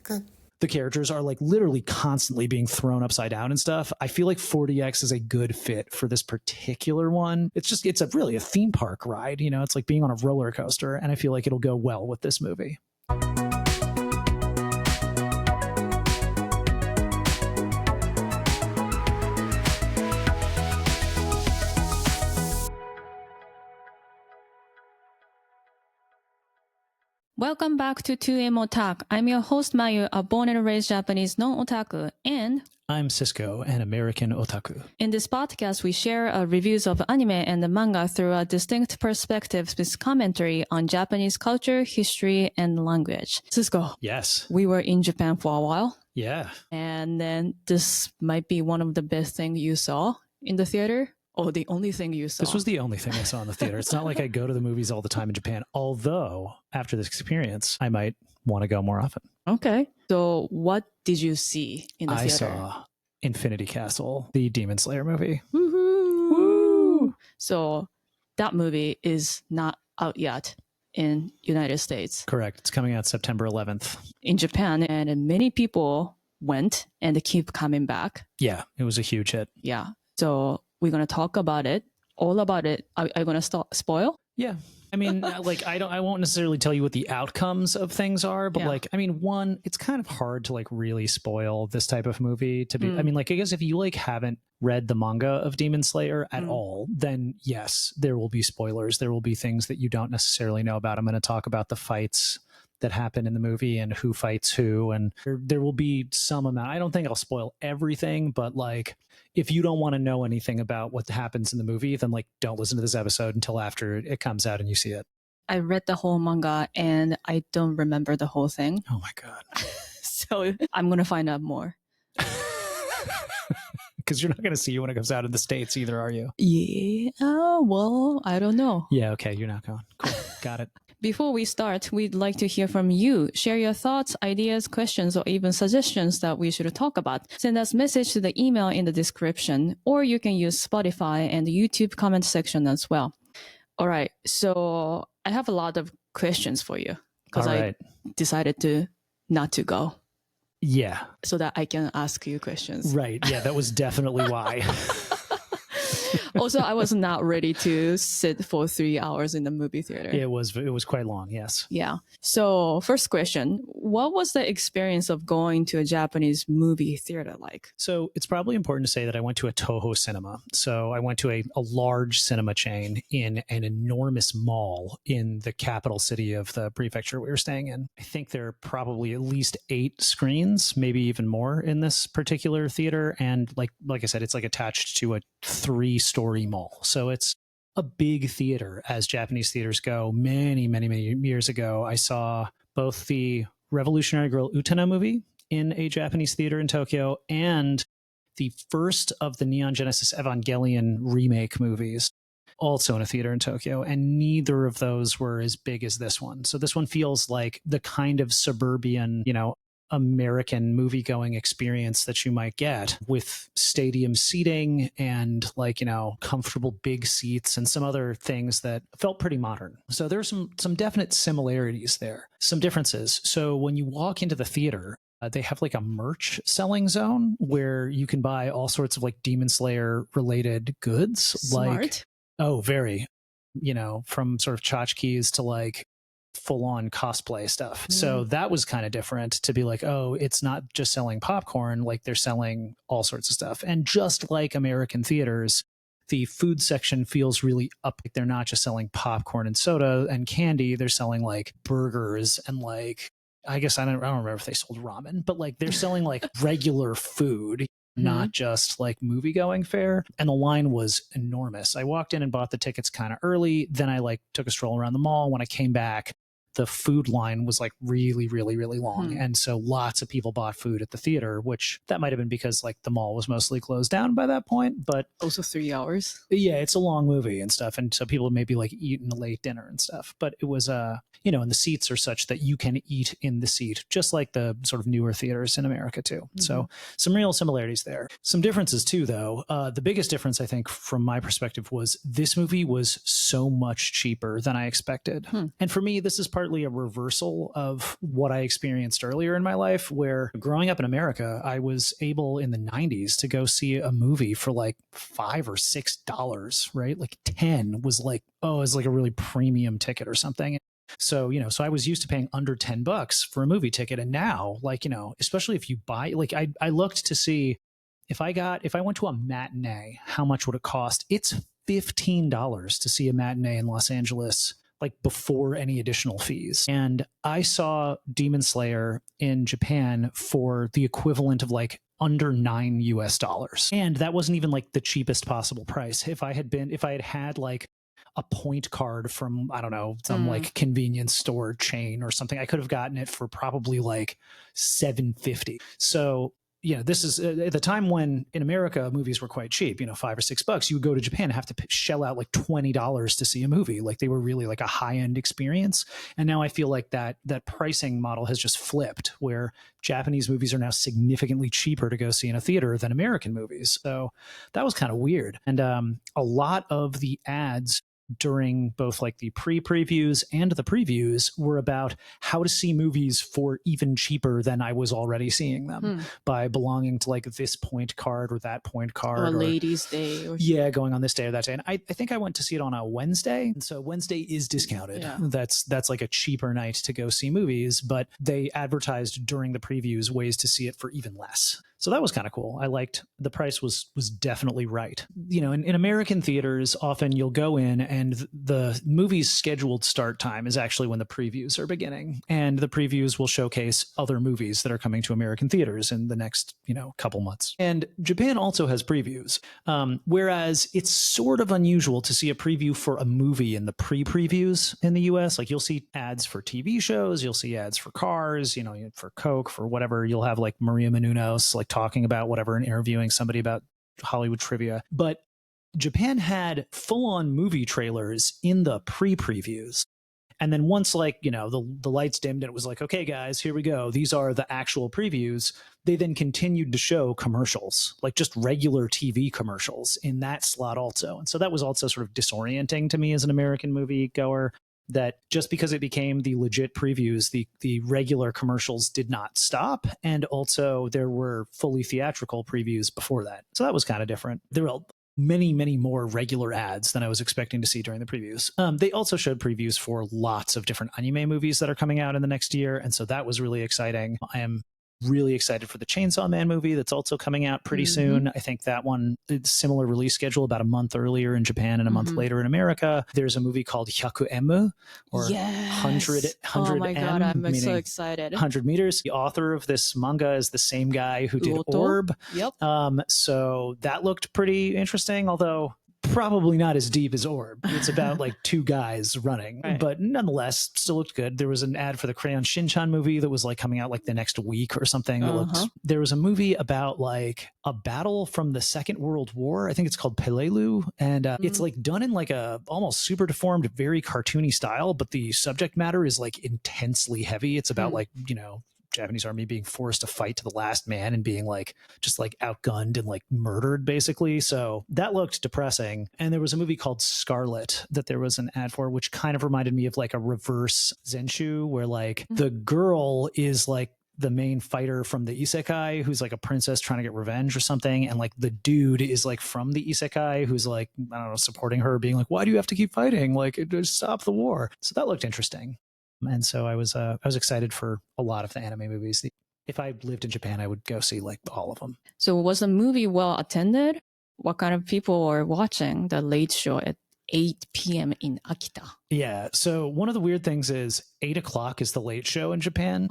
The characters are like literally constantly being thrown upside down and stuff. I feel like 40X is a good fit for this particular one. It's really a theme park ride. You know, it's like being on a roller coaster. And I feel like it'll go well with this movie. Welcome back to 2M Otak. I'm your host Mayu, a born and raised Japanese non-otaku, and I'm Cisco, an American otaku. In this podcast, we share reviews of anime and the manga through a distinct perspectives with commentary on Japanese culture, history, and language. Cisco. Yes. We were in Japan for a while. Yeah. And then this might be one of the best things you saw in the theater. Oh, the only thing you saw. This was the only thing I saw in the theater. It's not like I go to the movies all the time in Japan, although after this experience, I might want to go more often. Okay. So what did you see in the theater? I saw Infinity Castle, the Demon Slayer movie. Woohoo! Woo! So that movie is not out yet in United States. Correct. It's coming out September 11th. In Japan, and many people went and keep coming back. Yeah, it was a huge hit. Yeah. So we're going to talk about it, all about it. Are you going to spoil? Yeah. I mean, like, I won't necessarily tell you what the outcomes of things are, but like, I mean, one, it's kind of hard to like really spoil this type of movie to be, I mean, like, I guess if you like haven't read the manga of Demon Slayer at all, then yes, there will be spoilers. There will be things that you don't necessarily know about. I'm going to talk about the fights that happen in the movie and who fights who, and there will be some amount. I don't think I'll spoil everything, but like, if you don't want to know anything about what happens in the movie, then like don't listen to this episode until after it comes out and you see it. I read the whole manga and I don't remember the whole thing. Oh my God. So I'm going to find out more. Because you're not going to see it when it comes out in the States either, are you? Yeah. Well, I don't know. Yeah. Okay. You're not going. Cool. Got it. Before we start, we'd like to hear from you. Share your thoughts, ideas, questions, or even suggestions that we should talk about. Send us a message to the email in the description, or you can use Spotify and the YouTube comment section as well. All right. So I have a lot of questions for you because I decided to not to go. Yeah. So that I can ask you questions. Right. Yeah, that was definitely why. Also, I was not ready to sit for 3 hours in the movie theater. It was quite long, yes. Yeah. So first question, what was the experience of going to a Japanese movie theater like? So it's probably important to say that I went to a Toho cinema. So I went to a large cinema chain in an enormous mall in the capital city of the prefecture we were staying in. I think there are probably at least 8 screens, maybe even more in this particular theater. And like I said, it's like attached to a 3-story mall. So it's a big theater as Japanese theaters go. Many, many, many years ago, I saw both the Revolutionary Girl Utena movie in a Japanese theater in Tokyo and the first of the Neon Genesis Evangelion remake movies, also in a theater in Tokyo. And neither of those were as big as this one. So this one feels like the kind of suburban, American movie-going experience that you might get with stadium seating and comfortable big seats and some other things that felt pretty modern. So there's some definite similarities there, some differences. So when you walk into the theater, they have like a merch selling zone where you can buy all sorts of like Demon Slayer related goods. Smart. Very, from sort of tchotchkes to like full-on cosplay stuff. So that was kind of different to be like, oh, it's not just selling popcorn, like they're selling all sorts of stuff. And just like American theaters, the food section feels really up. They're not just selling popcorn and soda and candy, they're selling like burgers and like, I guess I don't remember if they sold ramen, but like they're selling like regular food, not just like movie going fare. And the line was enormous. I walked in and bought the tickets kind of early. Then I like took a stroll around the mall. When I came back, the food line was like really, really, really long. And so lots of people bought food at the theater, which that might have been because like the mall was mostly closed down by that point. But also 3 hours. Yeah, it's a long movie and stuff. And so people maybe like eating a late dinner and stuff. But it was, and the seats are such that you can eat in the seat, just like the sort of newer theaters in America too. So some real similarities there. Some differences too, though. The biggest difference, I think, from my perspective was this movie was so much cheaper than I expected. And for me, this is part partly a reversal of what I experienced earlier in my life, where growing up in America, I was able in the 90s to go see a movie for like $5 or $6, right? Like 10 was like, oh, it's like a really premium ticket or something. So, so I was used to paying under $10 for a movie ticket. And now, like, especially if you buy, like I looked to see if I went to a matinee, how much would it cost? It's $15 to see a matinee in Los Angeles, like before any additional fees. And I saw Demon Slayer in Japan for the equivalent of like under $9. And that wasn't even like the cheapest possible price. If I had like a point card from, I don't know, some like convenience store chain or something, I could have gotten it for probably like $7.50. So, this is at the time when in America movies were quite cheap, $5 or $6. You would go to Japan and have to shell out like $20 to see a movie. Like they were really like a high end experience. And now I feel like that pricing model has just flipped, where Japanese movies are now significantly cheaper to go see in a theater than American movies. So that was kind of weird. And a lot of the ads during both like the pre-previews and the previews were about how to see movies for even cheaper than I was already seeing them by belonging to like this point card or that point card. Or ladies' day. Yeah, going on this day or that day. And I think I went to see it on a Wednesday. And so Wednesday is discounted. Yeah. That's like a cheaper night to go see movies, but they advertised during the previews ways to see it for even less. So that was kind of cool. I liked the price was definitely right. In American theaters, often you'll go in and the movie's scheduled start time is actually when the previews are beginning. And the previews will showcase other movies that are coming to American theaters in the next, couple months. And Japan also has previews. Whereas it's sort of unusual to see a preview for a movie in the pre-previews in the US. Like you'll see ads for TV shows, you'll see ads for cars, for Coke, for whatever. You'll have like Maria Menounos, like talking about whatever and interviewing somebody about Hollywood trivia. But Japan had full-on movie trailers in the pre-previews. And then once like, the lights dimmed and it was like, okay, guys, here we go. These are the actual previews. They then continued to show commercials, like just regular TV commercials in that slot also. And so that was also sort of disorienting to me as an American movie goer, that just because it became the legit previews, the regular commercials did not stop. And also there were fully theatrical previews before that. So that was kind of different. There were many, many more regular ads than I was expecting to see during the previews. They also showed previews for lots of different anime movies that are coming out in the next year. And so that was really exciting. I am really excited for the Chainsaw Man movie that's also coming out pretty soon. I think that one, it's similar release schedule, about a month earlier in Japan and a month later in America. There's a movie called 100M, or 100 Oh my God, I'm so excited. 100 meters. The author of this manga is the same guy who did Orb. Yep. So that looked pretty interesting, although probably not as deep as Orb. It's about like two guys running, but nonetheless still looked good. There was an ad for the Crayon Shin-chan movie that was like coming out like the next week or something. There was a movie about like a battle from the Second World War. I think it's called Pelelu, and it's like done in like a almost super deformed, very cartoony style, but the subject matter is like intensely heavy. It's about like, Japanese army being forced to fight to the last man and being like just like outgunned and like murdered basically. So that looked depressing. And there was a movie called Scarlet that there was an ad for, which kind of reminded me of like a reverse Zenshu, where like the girl is like the main fighter from the isekai who's like a princess trying to get revenge or something, and like the dude is like from the isekai who's like, I don't know, supporting her, being like, why do you have to keep fighting, like just stop the war. So that looked interesting. And so I was excited for a lot of the anime movies. If I lived in Japan, I would go see like all of them. So was the movie well attended? What kind of people are watching the late show at 8 p.m. in Akita? Yeah. So one of the weird things is 8 o'clock is the late show in Japan.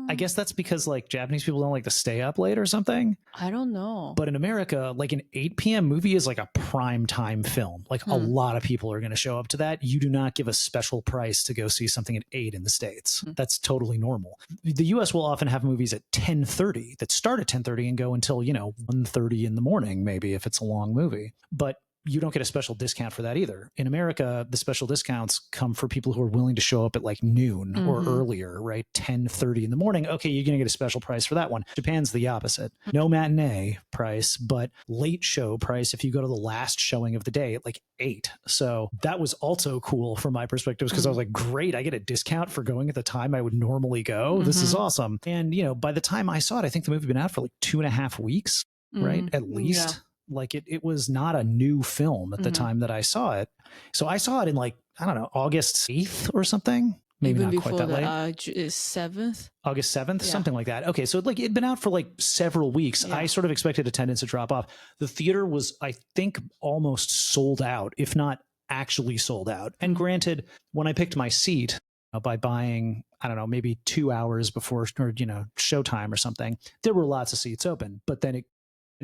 I guess that's because like Japanese people don't like to stay up late or something. I don't know. But in America, like an 8 p.m. movie is like a prime time film. Like a lot of people are going to show up to that. You do not give a special price to go see something at 8 in the States. That's totally normal. The US will often have movies at 10:30 that start at 10:30 and go until, 1:30 in the morning, maybe if it's a long movie. But you don't get a special discount for that either. In America, the special discounts come for people who are willing to show up at like noon or earlier, right? 10:30 in the morning. Okay, you're going to get a special price for that one. Japan's the opposite. No matinee price, but late show price if you go to the last showing of the day at like 8. So that was also cool from my perspective because I was like, great, I get a discount for going at the time I would normally go. This is awesome. And, you know, by the time I saw it, I think the movie had been out for like 2.5 weeks, right? At least. Yeah. Like it was not a new film at the time that I saw it. So I saw it in like, I don't know, August 8th or something. Maybe even not quite that late. 7th? August 7th, something like that. Okay, so like it'd been out for like several weeks. I sort of expected attendance to drop off. The theater was, I think, almost sold out, if not actually sold out. And granted, when I picked my seat by buying, I don't know, maybe 2 hours before, or, you know, showtime or something, there were lots of seats open, but then it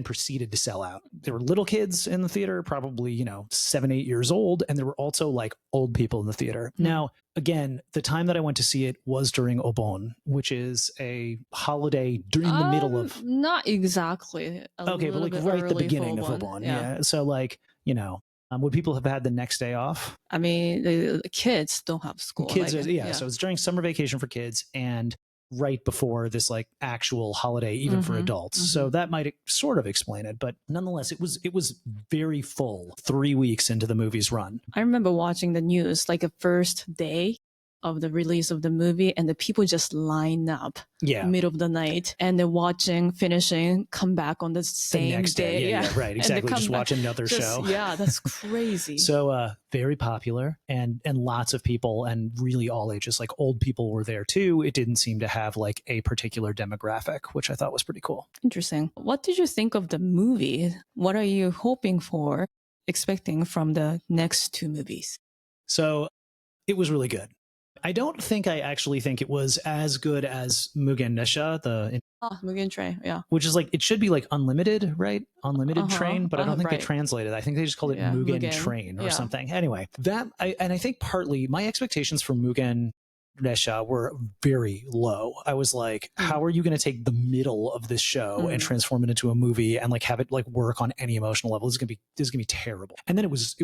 proceeded to sell out. There were little kids in the theater, probably, you know, 7, 8 years old. And there were also like old people in the theater. Now, again, the time that I went to see it was during Obon, which is a holiday during the middle of... Not exactly. Okay, but like right at the beginning of Obon. Yeah. So like, you know, would people have had the next day off? I mean, the kids don't have school. Kids, like, so it's during summer vacation for kids and right before this like actual holiday, even for adults. So that might sort of explain it, but nonetheless, it was very full 3 weeks into the movie's run. I remember watching the news like the first day of the release of the movie, and the people just line up middle of the night, and they're watching, finishing, come back on the same next day. Yeah, right, exactly. Just watch another show. Yeah, that's crazy. So very popular, and lots of people, and really all ages. Like old people were there too. It didn't seem to have like a particular demographic, which I thought was pretty cool. Interesting. What did you think of the movie? What are you hoping for, expecting from the next 2 movies? So it was really good. I don't think I actually think it was as good as Mugen Nesha, Mugen Train, yeah. Which is like, it should be like Unlimited, right? Unlimited Train, but I don't think they translated. I think they just called it Mugen Train or something. Anyway, I think partly my expectations for Mugen Nesha were very low. I was like, how are you going to take the middle of this show and transform it into a movie and like have it like work on any emotional level? This is gonna be terrible. And then it was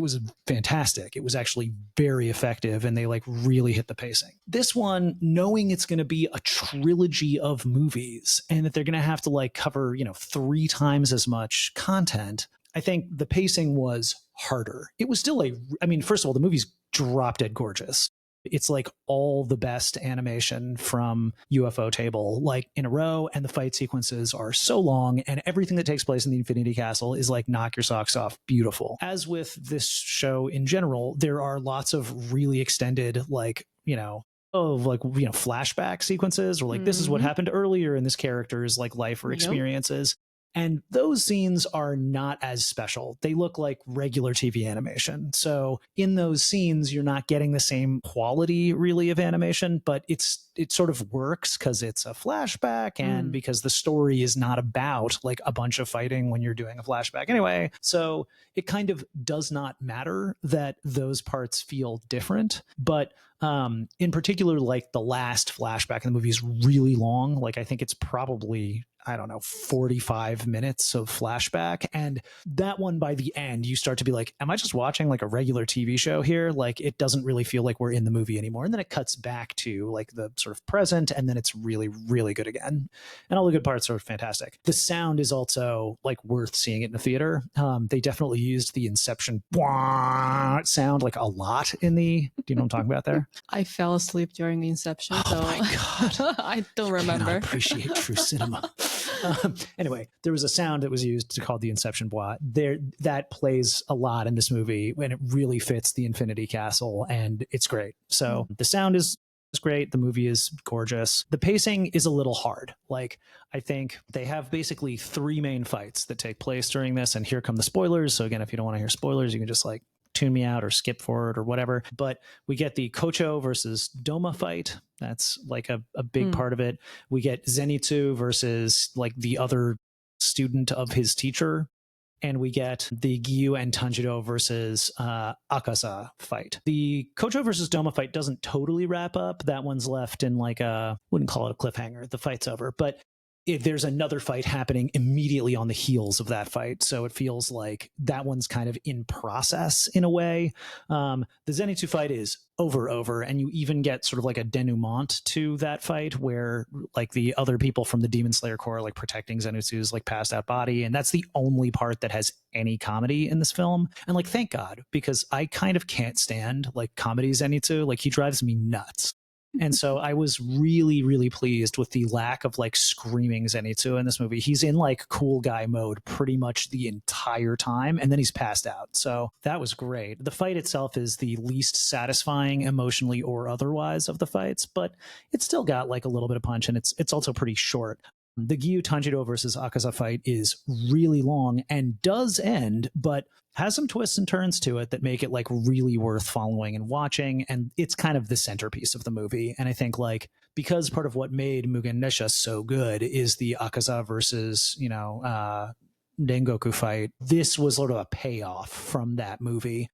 fantastic. It was actually very effective, and they like really hit the pacing. This one, knowing it's going to be a trilogy of movies and that they're going to have to like cover, you know, 3 times as much content, I think the pacing was harder. It was still I mean, first of all, the movie's drop dead gorgeous. It's like all the best animation from UFO Table, like in a row, and the fight sequences are so long, and everything that takes place in the Infinity Castle is like knock your socks off beautiful. As with this show in general, there are lots of really extended, like, you know, flashback sequences, or like this is what happened earlier in this character's like life or experiences. And those scenes are not as special. They look like regular TV animation. So in those scenes, you're not getting the same quality really of animation, but it sort of works because it's a flashback and because the story is not about like a bunch of fighting when you're doing a flashback anyway. So it kind of does not matter that those parts feel different. But in particular, like the last flashback in the movie is really long. Like I think it's probably, I don't know, 45 minutes of flashback. And that one, by the end, you start to be like, am I just watching like a regular TV show here? Like it doesn't really feel like we're in the movie anymore. And then it cuts back to like the sort of present, and then it's really, really good again. And all the good parts are fantastic. The sound is also like worth seeing it in the theater. They definitely used the Inception sound like a lot in the, do you know what I'm talking about there? I fell asleep during Inception. Oh my God. I don't remember. I appreciate true cinema. Anyway, there was a sound that was used called the Inception bois. That plays a lot in this movie, and it really fits the Infinity Castle, and it's great. So the sound is great. The movie is gorgeous. The pacing is a little hard. Like, I think they have basically 3 main fights that take place during this, and here come the spoilers. So again, if you don't want to hear spoilers, you can just like tune me out or skip forward or whatever. But we get the Kocho versus Doma fight. That's like a big part of it. We get Zenitsu versus like the other student of his teacher. And we get the Gyu and Tanjiro versus Akasa fight. The Kocho versus Doma fight doesn't totally wrap up. That one's left in like wouldn't call it a cliffhanger. The fight's over. But there's another fight happening immediately on the heels of that fight. So it feels like that one's kind of in process in a way. The Zenitsu fight is over, and you even get sort of like a denouement to that fight where like the other people from the Demon Slayer Corps are like protecting Zenitsu's like passed out body. And that's the only part that has any comedy in this film. And like, thank God, because I kind of can't stand like comedy Zenitsu. Like he drives me nuts. And so I was really, really pleased with the lack of like screaming Zenitsu in this movie. He's in like cool guy mode pretty much the entire time, and then he's passed out. So that was great. The fight itself is the least satisfying emotionally or otherwise of the fights, but it's still got like a little bit of punch, and it's also pretty short. The Gyu Tanjiro versus Akaza fight is really long and does end, but has some twists and turns to it that make it like really worth following and watching. And it's kind of the centerpiece of the movie. And I think like, because part of what made Mugen Nesha so good is the Akaza versus, Dengoku fight. This was sort of a payoff from that movie.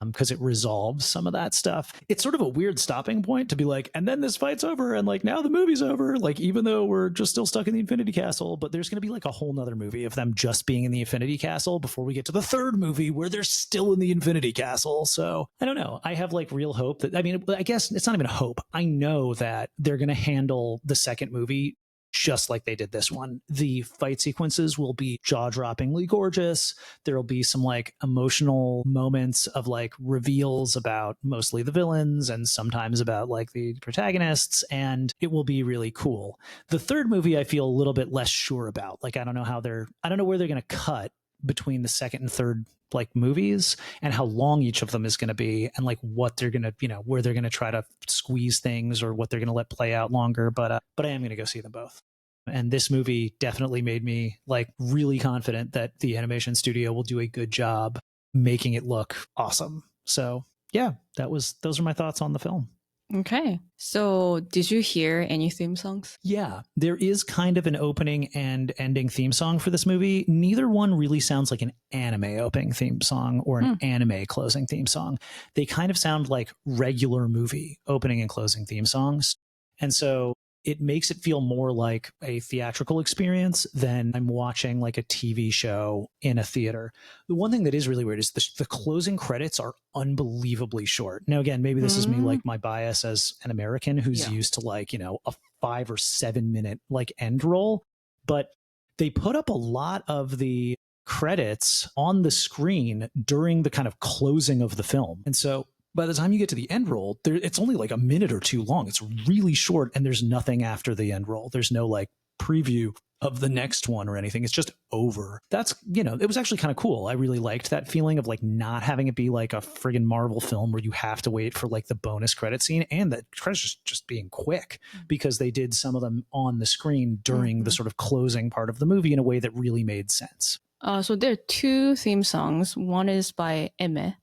Because it resolves some of that stuff. It's sort of a weird stopping point to be like, and then this fight's over, and like now the movie's over, like even though we're just still stuck in the Infinity Castle, but there's going to be like a whole nother movie of them just being in the Infinity Castle before we get to the third movie where they're still in the Infinity Castle. So I don't know. I have like real hope that, I mean, I guess it's not even a hope. I know that they're going to handle the second movie just like they did this one. The fight sequences will be jaw-droppingly gorgeous. There'll be some like emotional moments of like reveals about mostly the villains and sometimes about like the protagonists, and it will be really cool. The third movie I feel a little bit less sure about. Like I don't know where they're going to cut between the second and third like movies and how long each of them is going to be and like what they're going to, where they're going to try to squeeze things or what they're going to let play out longer. But I am going to go see them both. And this movie definitely made me like really confident that the animation studio will do a good job making it look awesome. So yeah, those are my thoughts on the film. Okay. So did you hear any theme songs? Yeah, there is kind of an opening and ending theme song for this movie. Neither one really sounds like an anime opening theme song or an anime closing theme song. They kind of sound like regular movie opening and closing theme songs. And so it makes it feel more like a theatrical experience than I'm watching like a TV show in a theater. The one thing that is really weird is the closing credits are unbelievably short. Now, again, maybe this is me, like my bias as an American who's used to like, a 5 or 7 minute like end roll, but they put up a lot of the credits on the screen during the kind of closing of the film. And so by the time you get to the end roll, it's only like a minute or two long. It's really short, and there's nothing after the end roll. There's no like preview of the next one or anything. It's just over. That's, it was actually kind of cool. I really liked that feeling of like not having it be like a friggin' Marvel film where you have to wait for like the bonus credit scene, and the credits just being quick because they did some of them on the screen during the sort of closing part of the movie in a way that really made sense. So there are two theme songs. One is by Eme.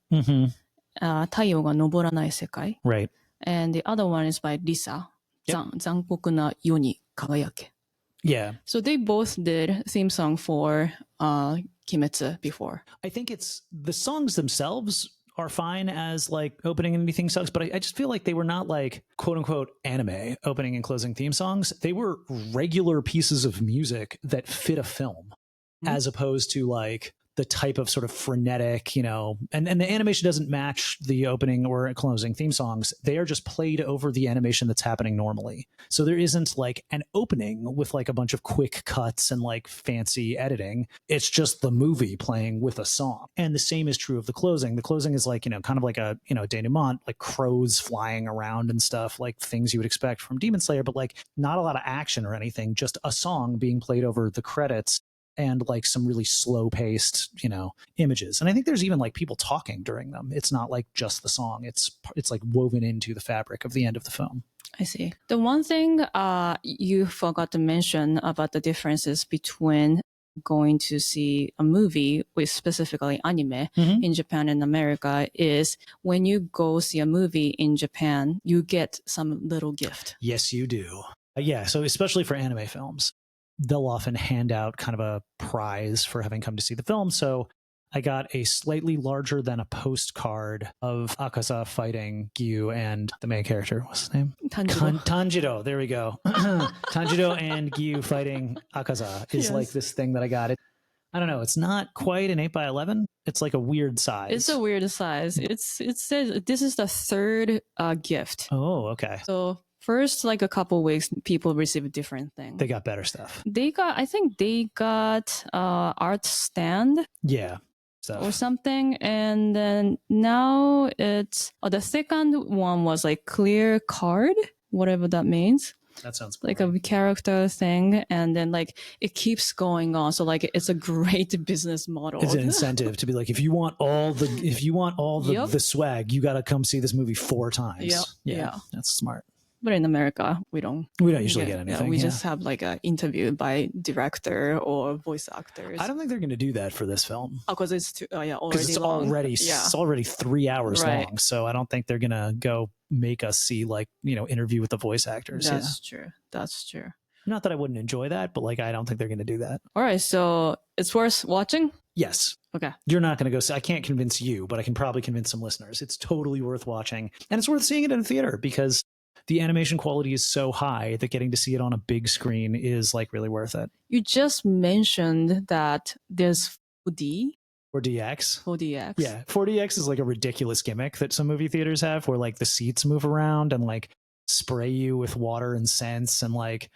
太陽が昇らない世界. Right. And the other one is by Lisa. 残酷な夜に輝け. Yeah. So they both did theme song for Kimetsu before. I think the songs themselves are fine as like opening and ending songs, but I just feel like they were not like quote unquote anime opening and closing theme songs. They were regular pieces of music that fit a film as opposed to like the type of sort of frenetic, and the animation doesn't match the opening or closing theme songs. They are just played over the animation that's happening normally. So there isn't like an opening with like a bunch of quick cuts and like fancy editing. It's just the movie playing with a song. And the same is true of the closing. The closing is like, kind of like a, denouement, like crows flying around and stuff, like things you would expect from Demon Slayer, but like not a lot of action or anything, just a song being played over the credits and like some really slow paced, images. And I think there's even like people talking during them. It's not like just the song. It's like woven into the fabric of the end of the film. I see. The one thing you forgot to mention about the differences between going to see a movie with specifically anime in Japan and America is when you go see a movie in Japan, you get some little gift. Yes, you do. Yeah. So especially for anime films, they'll often hand out kind of a prize for having come to see the film. So I got a slightly larger than a postcard of Akaza fighting Gyu and the main character. What's his name? Tanjiro. Tanjiro. There we go. Tanjiro and Gyu fighting Akaza is Yes. like this thing that I got. I don't know. It's not quite an 8x11. It's like a weird size. It's a weird size. It says this is the third gift. Oh, okay. So first, like a couple weeks, people receive different things. They got better stuff. I think they got art stand. Yeah. Stuff. Or something, and then now it's the second one was like clear card, whatever that means. That sounds like a character thing, and then like it keeps going on. So like it's a great business model. It's an incentive to be like, if you want all the Yep. the swag, you got to come see this movie 4 times. Yep. Yeah, that's smart. But in America, we don't usually get anything. we just have like an interview by director or voice actors. I don't think they're going to do that for this film. Because it's already it's already 3 hours Right. long. So I don't think they're going to go make us see like, interview with the voice actors. That's true. That's true. Not that I wouldn't enjoy that, but like I don't think they're going to do that. All right, so it's worth watching? Yes. Okay. You're not going to go see. I can't convince you, but I can probably convince some listeners. It's totally worth watching, and it's worth seeing it in a theater because the animation quality is so high that getting to see it on a big screen is like really worth it. You just mentioned that there's 4D. 4DX. 4DX. Yeah. 4DX is like a ridiculous gimmick that some movie theaters have where like the seats move around and like spray you with water and scents and like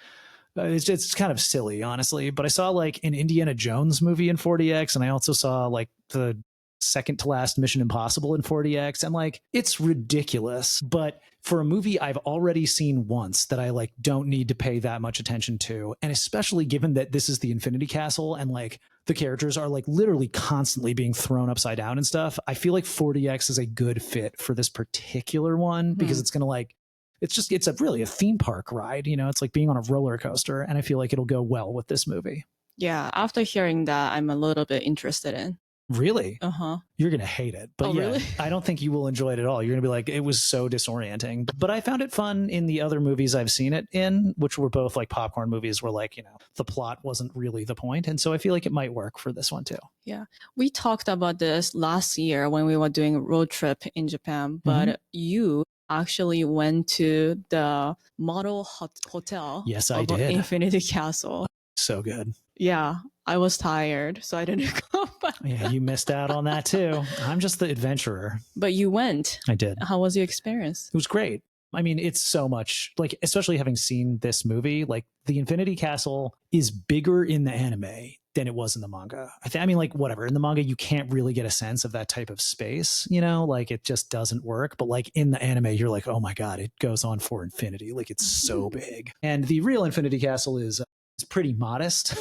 it's kind of silly, honestly. But I saw like an Indiana Jones movie in 4DX, and I also saw like the second to last Mission Impossible in 4DX, and like it's ridiculous. But for a movie I've already seen once that I like don't need to pay that much attention to, and especially given that this is the Infinity Castle and like the characters are like literally constantly being thrown upside down and stuff, I feel like 4DX is a good fit for this particular one because it's gonna like it's really a theme park ride, it's like being on a roller coaster, and I feel like it'll go well with this movie. Yeah, after hearing that, I'm a little bit interested in. Really? Uh-huh. You're going to hate it. But yeah, really? I don't think you will enjoy it at all. You're going to be like, it was so disorienting. But I found it fun in the other movies I've seen it in, which were both like popcorn movies where like, the plot wasn't really the point. And so I feel like it might work for this one too. Yeah. We talked about this last year when we were doing a road trip in Japan, but you actually went to the model hotel. Yes, I did. Infinity Castle. So good. Yeah, I was tired, so I didn't go. Yeah, you missed out on that too. I'm just the adventurer. But you went. I did. How was your experience? It was great. I mean, it's so much like, especially having seen this movie, like the Infinity Castle is bigger in the anime than it was in the manga. I mean, like whatever, in the manga, you can't really get a sense of that type of space, like it just doesn't work. But like in the anime, you're like, oh my God, it goes on for infinity. Like it's so big. And the real Infinity Castle is pretty modest.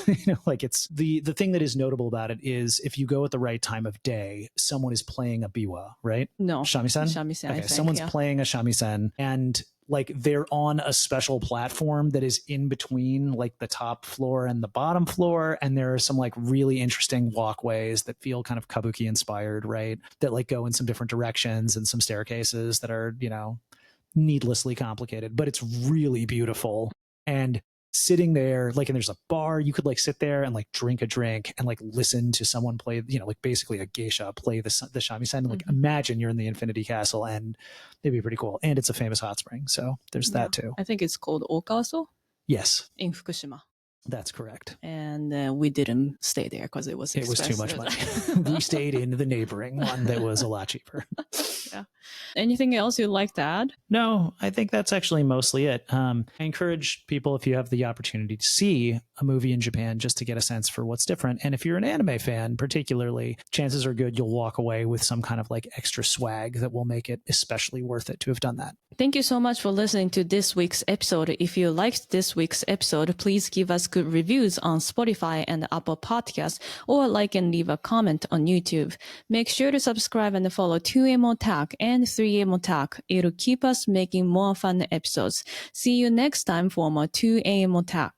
Like it's the thing that is notable about it is if you go at the right time of day, someone is playing a biwa, right? No. Shamisen? Shamisen, okay, someone's playing a shamisen, and like they're on a special platform that is in between like the top floor and the bottom floor, and there are some like really interesting walkways that feel kind of kabuki inspired, right? That like go in some different directions, and some staircases that are, needlessly complicated, but it's really beautiful. And sitting there, like, and there's a bar, you could like sit there and like drink a drink and like listen to someone play, like basically a geisha play the shamisen, and like imagine you're in the Infinity Castle, and it'd be pretty cool. And it's a famous hot spring, so there's that too. I think it's called Okaso. Yes, in Fukushima. That's correct. And we didn't stay there because it was too much money. We stayed in the neighboring one that was a lot cheaper. Yeah. Anything else you'd like to add? No, I think that's actually mostly it. I encourage people, if you have the opportunity to see a movie in Japan, just to get a sense for what's different. And if you're an anime fan, particularly, chances are good you'll walk away with some kind of like extra swag that will make it especially worth it to have done that. Thank you so much for listening to this week's episode. If you liked this week's episode, please give us good reviews on Spotify and Apple Podcasts, or like and leave a comment on YouTube. Make sure to subscribe and follow 2M Otak and 3M Otak. It'll keep us making more fun episodes. See you next time for more 2AM Otak.